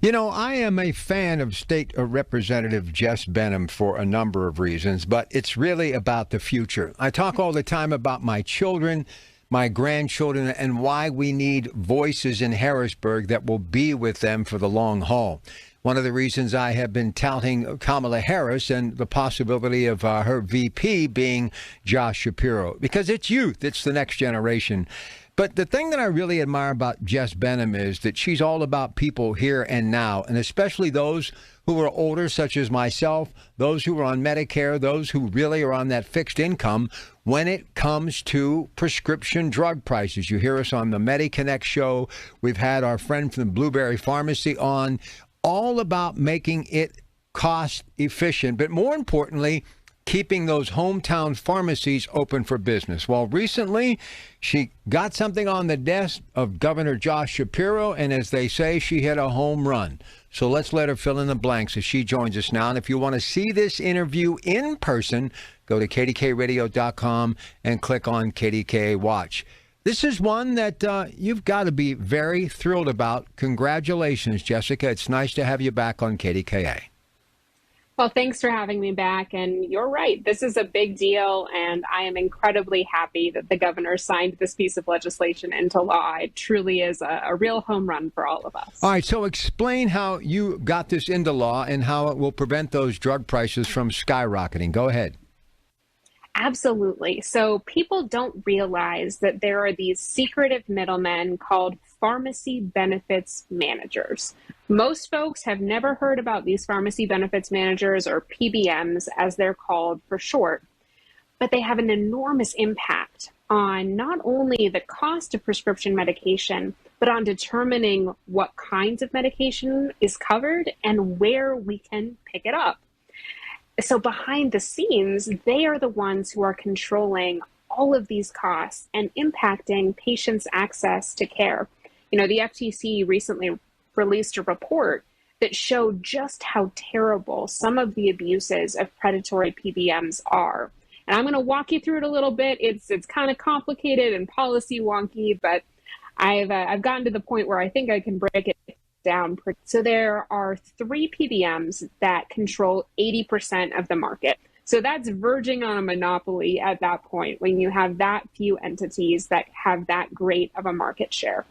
You know, I am a fan of State Representative Jess Benham for a number of reasons, but it's really about the future. I talk all the time about my children, my grandchildren, and why we need voices in Harrisburg that will be with them for the long haul. One of the reasons I have been touting Kamala Harris and the possibility of her VP being Josh Shapiro, because it's youth, it's the next generation. But the thing that I really admire about Jess Benham is that she's all about people here and now, and especially those who are older, such as myself, those who are on Medicare, those who really are on that fixed income when it comes to prescription drug prices. You hear us on the MediConnect show. We've had our friend from the Blueberry Pharmacy on, all about making it cost efficient, but more importantly, keeping those hometown pharmacies open for business. Well, recently, she got something on the desk of Governor Josh Shapiro, and as they say, she hit a home run. So let's let her fill in the blanks as she joins us now. And if you want to see this interview in person, go to kdkradio.com and click on KDKA Watch. This is one that you've got to be very thrilled about. Congratulations, Jessica. It's nice to have you back on KDKA. Well, thanks for having me back. And you're right. This is a big deal. And I am incredibly happy that the governor signed this piece of legislation into law. It truly is a real home run for all of us. All right. So explain how you got this into law and how it will prevent those drug prices from skyrocketing. Go ahead. Absolutely. So people don't realize that there are these secretive middlemen called pharmacy benefits managers. Most folks have never heard about these pharmacy benefits managers, or PBMs as they're called for short, but they have an enormous impact on not only the cost of prescription medication, but on determining what kinds of medication is covered and where we can pick it up. So behind the scenes, they are the ones who are controlling all of these costs and impacting patients' access to care. You know, the FTC recently released a report that showed just how terrible some of the abuses of predatory PBMs are. And I'm going to walk you through it a little bit. It's kind of complicated and policy wonky, but I've gotten to the point where I think I can break it down. So there are 3 PBMs that control 80% of the market. So that's verging on a monopoly at that point when you have that few entities that have that great of a market share.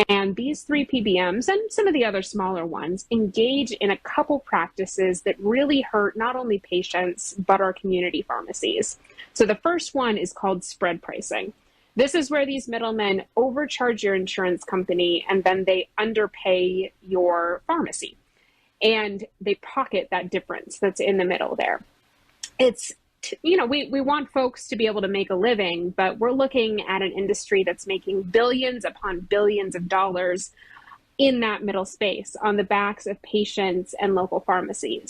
And these 3 PBMs and some of the other smaller ones engage in a couple practices that really hurt not only patients, but our community pharmacies. So the first one is called spread pricing. This is where these middlemen overcharge your insurance company and then they underpay your pharmacy. And they pocket that difference that's in the middle there. It's, you know, we want folks to be able to make a living, but we're looking at an industry that's making billions upon billions of dollars in that middle space on the backs of patients and local pharmacies.